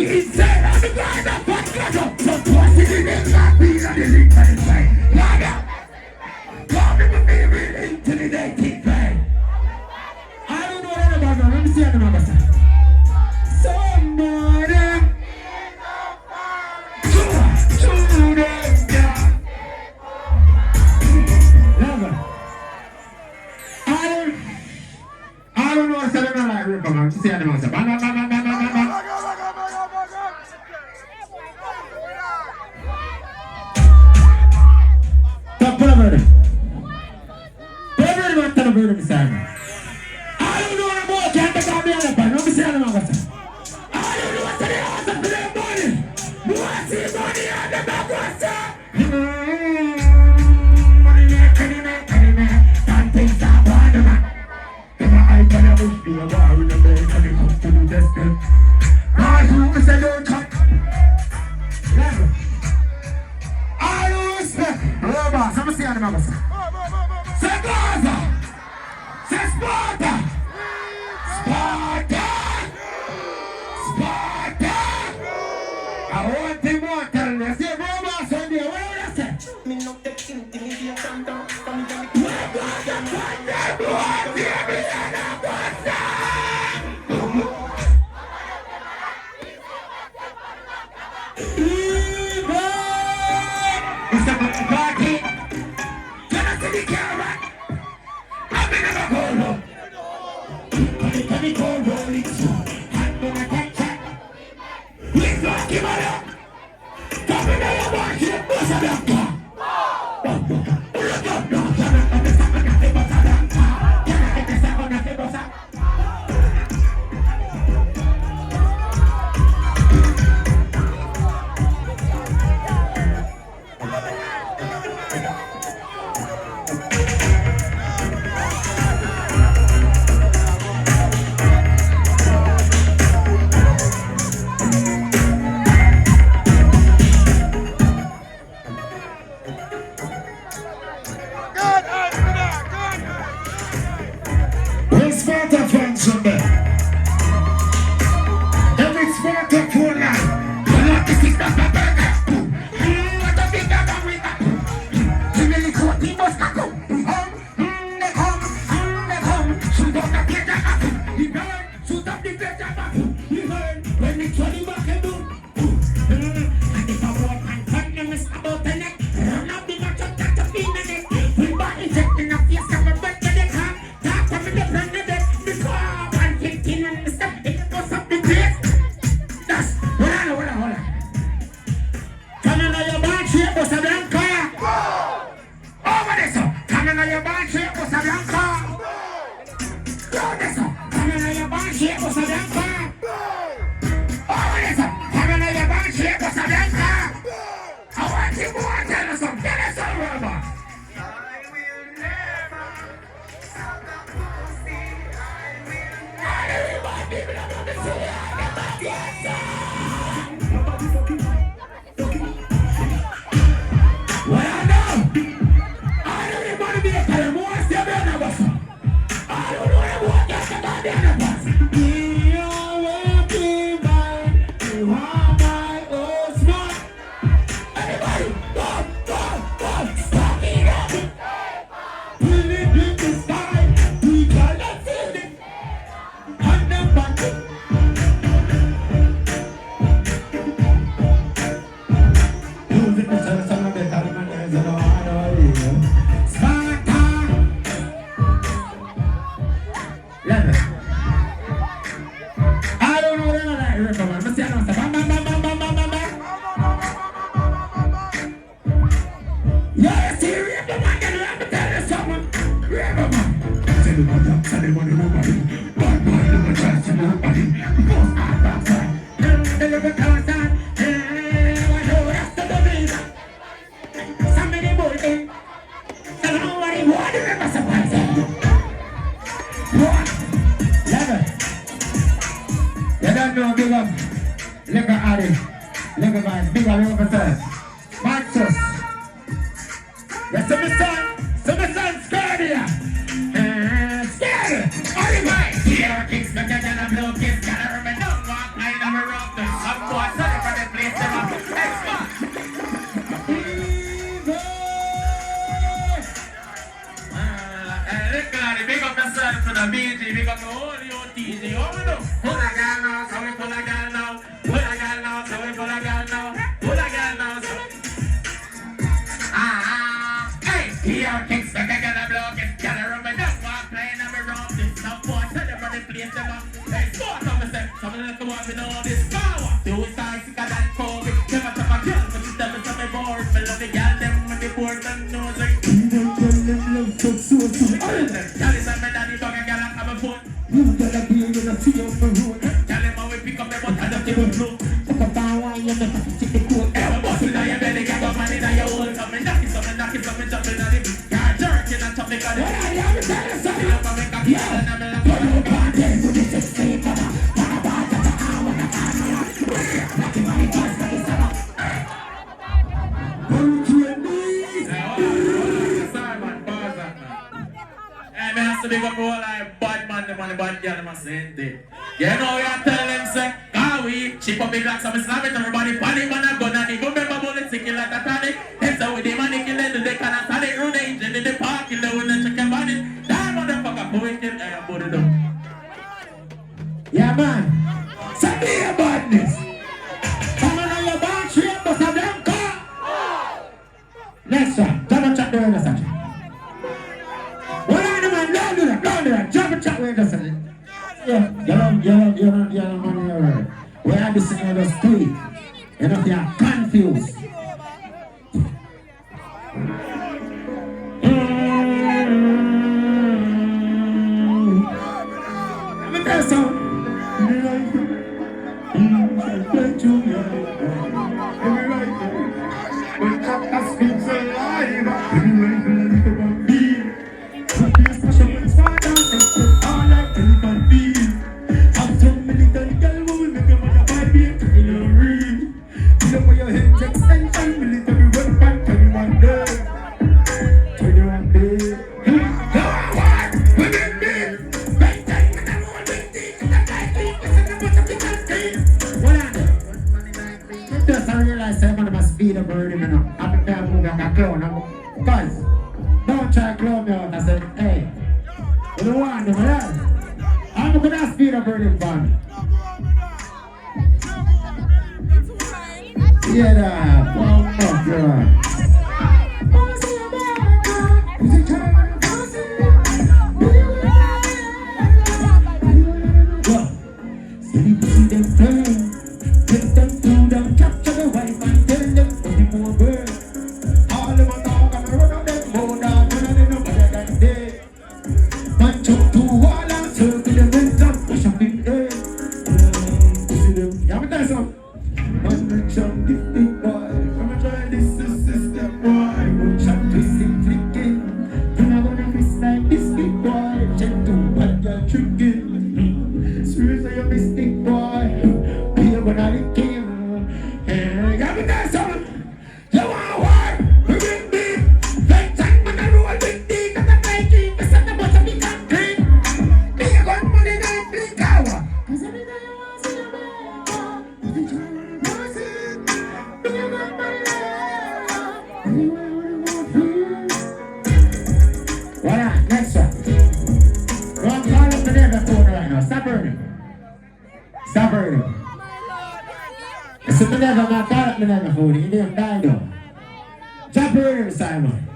insane. I'm the guy that fucks got up. So what's it in the lap? He's on the link for the same. Nada. Come to me, really intimidating thing. I don't know what about them. Let me see how the mama says. Somebody. I don't know what's going on like Ripper, man. See how the mama says. Bang, bang, bang, bang, bang, bang, bang. Stop, pull up, brother. Pull up, brother, man. Tell the brother beside me. I don't know what about can't take out the other part. Let me see how the mama says. I don't know what's in the house of the money. What's the money on the back, what's up? Can't think stop on the man. I can wish me a war in the bed when it comes to the destiny. My who is a don't talk. Level. I don't respect. Robots, let me see how the mama says. Say Gaza. Say Sparta. Sparta. Sparta. I want to more tell you. Say robots on there. What do you say? Me no take intimidation down. Sparta fans on there. Every Sparta for life. You want to see that my burger? What a big bag with that. You really caught the must go. They come. Shoot up the plate of apple. He burn. Shoot up the plate of apple. He burn. When it's 20 back and boom. And if I walk and cut them, it's about the neck. Run up the match up, that's a fin in it. We bought injecting a face of a bird to the car. Talk from the front of the Look at Ari. Look at guys. Big up your first. Marcus. Yes, my son, Skirdle. Skirdle. All the way. Here, kicks, the dead and a blow kiss. Gotta remember, don't walk, I never rock the sun boy. a BG, because the whole TG, oh no. Pull a girl now, so we pull a girl now. Pull a girl now, so we pull a girl now. Pull a girl now, so we... Hey, here kicks back, I gotta blow, get gather up, I don't walk playing, I'm around this. Now, boy, tell them what they play, them up. Hey, sport on myself, some of them come up with all this power. Two stars, sicker than COVID. Never top a girl, but you tell me something bored. Me love the girl, them when they bored and knows like. All of them, tell them my daddy dog, I gotta have a phone. You gotta be able to see up the road. Tell them how we pick up the butt and the table flow. Fuck up down, why you never check the code. Ever boss in your belly, get up money that you hold. Something knocking, jumping on the beat. You're jerking and chopping on the beat. Well, I'm telling something up and make a kill and I'm like, what you can't tell me this is safe, mama. I have to big up all like bad man, them and the bad girl, them a saying thing. You know we are telling them, say, ah we, chip up big like some slam it, everybody funny man a gun and even remember bullets sticking like a tonic. Heads out with the money killing, they can't stand it, run the engine in the parking lot with the chicken body. That motherfucker, go and kill, and put it up. Yeah man, send me your badness. Come on your bad shit, but I don't call. Next one, double check the other section. Don't do that. Jump and chat with us. Yeah, you know, money alright. We have this in the street. You know, if you're confused. Let me tell you something. Guys, don't try to clone me out. I said, hey, you don't want them, right? I'm going to speed up burning for me. Yeah, that. Oh, fuck, yeah. Simon,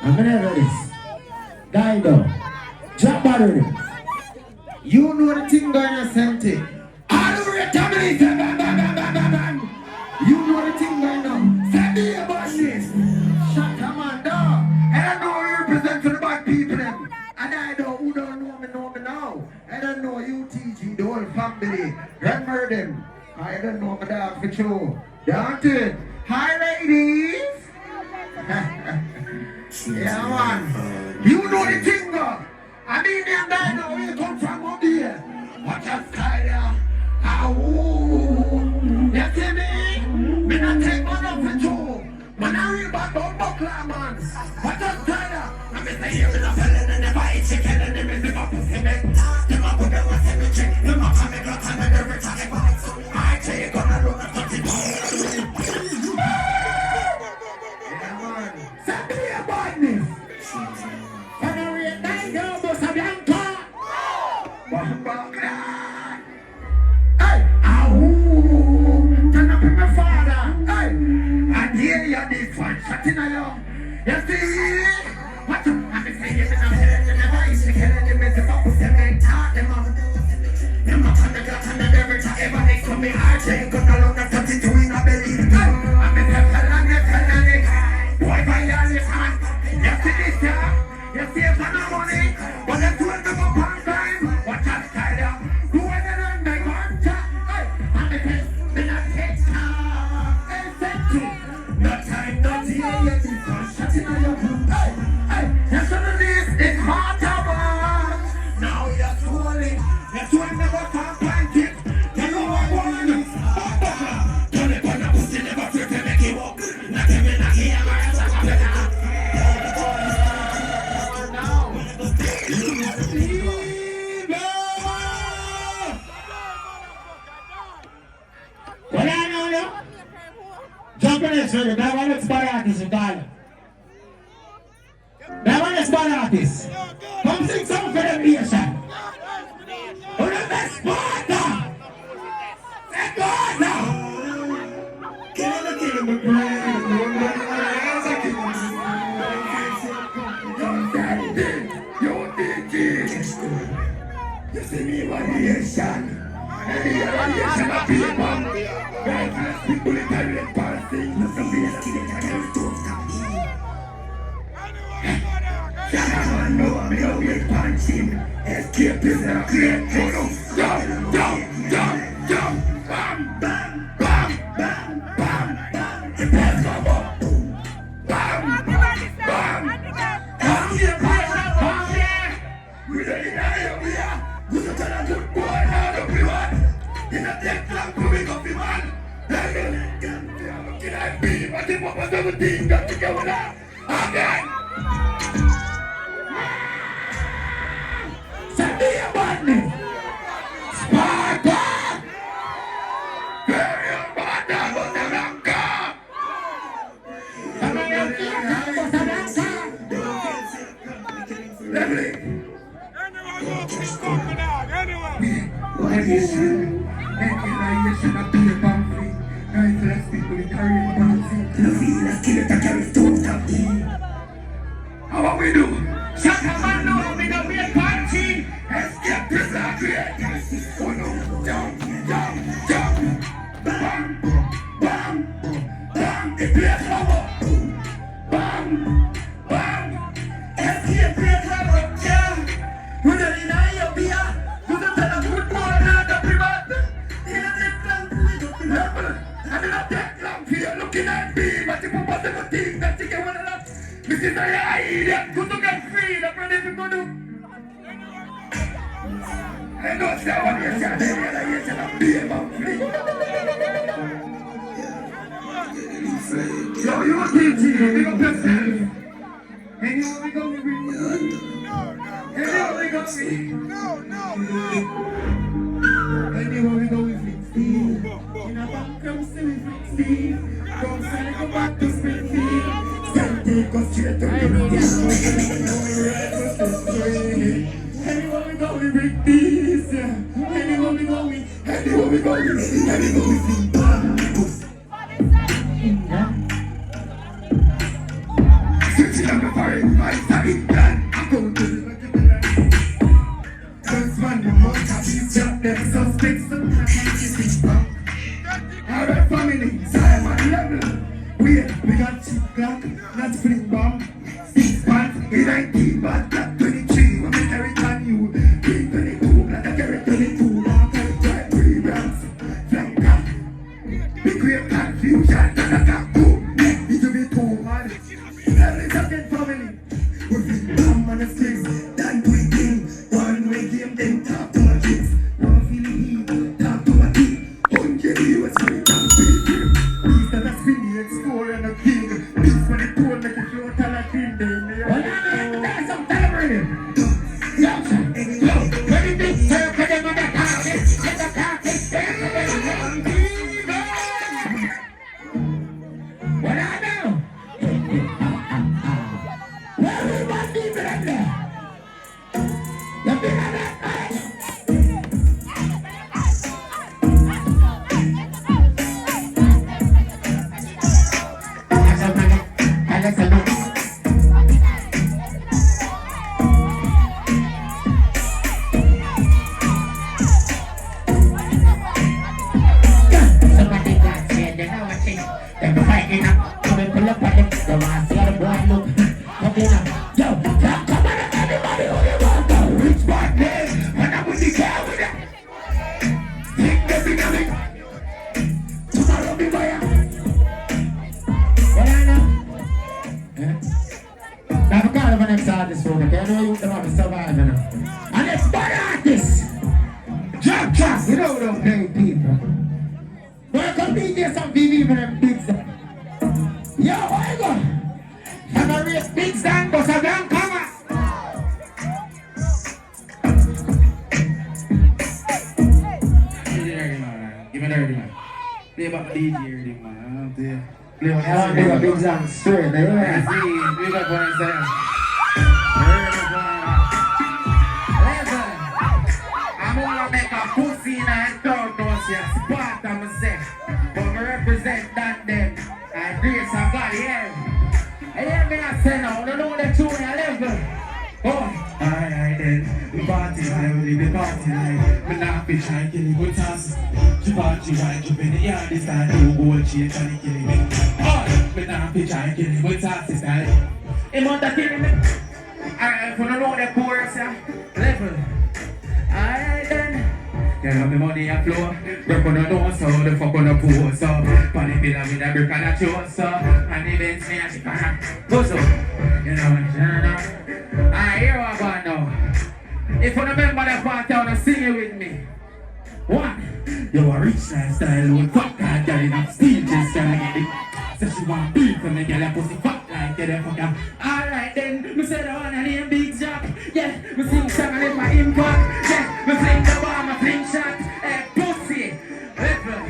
I'm gonna have this. Dido, drop battery. You know the thing going on, Santi. All over your tummy, bang, bang, bang, bang, bang, bang. You know the thing going on. Send me a bushes. Shut up, man, dog. And I know you represent for the bad people, them. And I know who don't know me now. And I know UTG, the whole family. Remember them. I don't know my dog for sure. Don't it? Hi, ladies. Yeah, man. You know the thing, though. I mean, them guys know where you come from up here. Watch out, Skyler. You see me? Me not take one up for two. Man, I real bad about buckler, man. Watch out, Skyler. I'm in the ear with a felon and the bite chicken and the music of pussy men. Them up with them a cemetery. Them up on the glass and the every time they bite. I take on a run of 30. me heart shake, cut along and touch it to in a belly. I'm a felony. Boy, violate man. You see this here? You see it for no money? But the two of them up on time. Watch out, Tyler. Who are the run they want to? I'm a pest, me not take time. Hey, safety. No time, no delay. You keep on shutting on your room. Hey, you're some of this is hard to watch. Now you're swollen. You're swollen never can't find it. You know what I want to do. Turn it on the pussy, never fear to make it walk. Not even a here, my ass is a better. Well, I know you. Jump in this ready. That one is bad artist, you darling. That one is bad artist. Come sing some for the nation. Who the best Sparta? Let go now. Kill the brain. You see me variation. Any variation of people. Guys, people in direct passing. You see me as kidding, I can't stop. Shut no, me no way punching. Escape is a great photo. Jump, bam, bam, bam, bam, bam, bam. The best of all. Bam, bam. Come here, come here. We don't need any of you. We don't tell a good boy how to be one. In a death clock to make up the man. Can I be? But the purpose of the thing got to go with that. Again. Send me a money. Sparta. Very Sparta was the Lanka. Lovely. Annihilation of the boundary. Nice people in carrying bouncy. The feeling kill the carry stone top D. How about we do? Shut up and know we don't be a party. Escape this are great. Oh no, jump. Bam, bam, bam. The place over. Bam, bam. Escape place over. Yeah. We don't deny your beer. You don't tell a good boy not the private. In a different level. And in a different fear looking at me. But if you want to think that you can win a lot. This is a idiot. Good to get free. That's what if you go do. I know it's that one here. They realize it's a beer about free. Yo, you want to teach you. Big up yourself. Anywhere we go, we bring you. Anywhere we go, we Anywhere we go, we fix Steve. In a back, come see we fix Steve. Come send go back to Springfield. Send take us straight to Anywhere we go, we bring these. Anywhere we go, we fix Switching up the foreign vibes, I'm done. I'm going to the first one, the most happy job, them suspects, some happy Alright, family, Simon level. We got cheap clock, not spring bomb. 6 pounds, 19, but that 23. When we carry on you, 322, like a carry 22. Now carry try 3 grams, flanker. Big great confusion, ta-ta-ta, boom. It will be too hard. Every second family, we fit bomb on the sticks. Done tweaking, one way game, then talk to my kids. One feeling heat, talk to my team. 100 US for the damn big game. These that are spinning, explorer and a king. These for the poor, make it flow, tell a king. Well, that's some celebrating. When you think circle them on the carpet, let the carpet stand for them. What I know? Where we must be in there? You feel that, right? You know we don't play people. Well, come DJ some BB for them big son. Yo, why go? I'm a race big son, but I don't come up. Give me the ready, man. Play back the DJ ready, man. Play back I want to do a big song straight, I see, we got one inside. Listen, I'm gonna make a pussy in a crowd now, see, Sparta, I'm say. But I represent that then. And grace of God, yeah. I hear me not say now, don't know the tune I level. Oh, alright then, we party like, we live the party like. Me not be trying to kill you with us. She party right up in the yard, this time you go and change and kill me. Oh, me not be trying to kill you with us, this time. Him want to kill me. Alright, if you don't know the chorus, yeah, level. Alright then. Tell me money a flow, work on the nose, so the fuck on the post, so Panny pillar with a brick and a chose, so and the bench me a chip and a goes up. You know, I hear what about now. If you remember the part, you wanna sing it with me. One, you a rich lifestyle with fuck like girl in a steel chest, trying to get it. So she want beef and the girl a pussy fuck like get the fuck up. Alright then, me say the one and name Big Jack. Yeah, me sing song and let my impact. Yeah, me fling the bomb, me fling shot. Hey, pussy, level.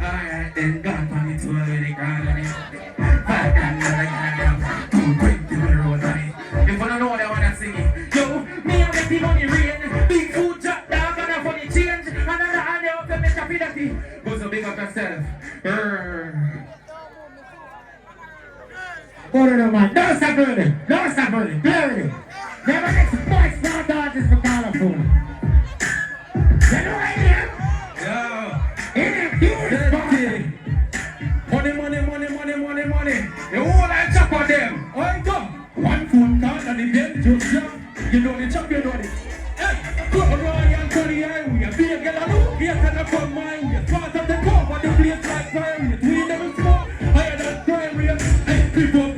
Alright then, gone for me to with the ground on it. 5 and another goddamn 220 with the road on it. If you don't know what I wanna sing it. Yo, me and the money rain. Big food drop down and a funny change. Another hand out to make a penalty. Go so big up yourself. Go to the man. Don't stop burning. Don't stop burning. Play with it. Never next voice now artist for California. You know what I am? Yo. In a beautiful party. Money, money, money, money, money, money. The whole I chop on them. Oh, come. One phone call and the dead just jump. You know the chop, you know it. Hey, go around and turn the eye. We are being get a look. We are kind of from mine. We are part of the club, but the place like fire. We are doing them smoke. Higher than crime. We are pick up.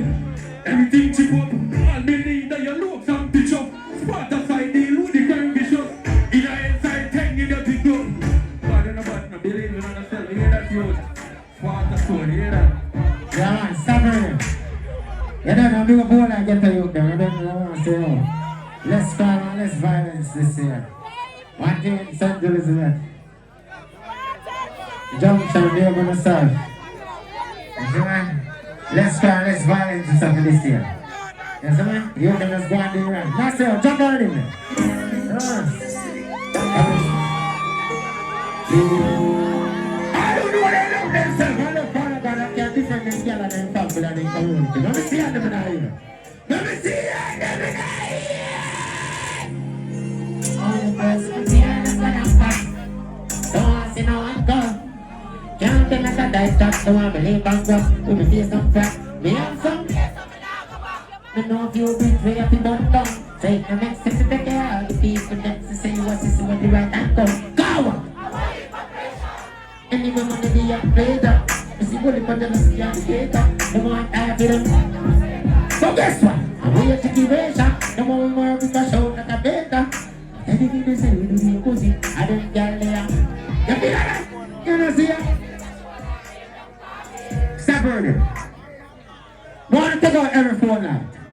Everything chip up. All they need that you look some bitch up. Sparta side deal with the crime bishop. In the inside 10 you get picked up. But no believe me on yourself. You hear that road? Sparta sword, you hear that? Yeah man, stop burning. You don't know, big up all I get to you there. Remember I want to say no. Less crime and less violence this year. One thing in St. Elizabeth. Junction there on the south. You see man? Less crime, less violence and stuff this year. You see man? You can just go and do it right. Now say, jump on him there. I don't know what they love themselves. I love Father God, I can't different them girl and them family and them community. Let me see how them in here. Let me see how them in here. All the girls from here, that's what I'm back. Don't want to see no one go. Can't tell us a dice shot, don't want to believe I'm rough. We may face some crap, me have some. I know if you've been way up in one down. Take the next step to take care of the people that say what's this what the right hand go. Go! Any woman to be a player. You see what the mother must be a skater. The more I feel them. So guess what? I'm here to give a shot. The more we more we can show that I better. Anything they say we do the pussy. I don't get there. You feel that? You know see ya? Stop burning. Want to take out every phone now.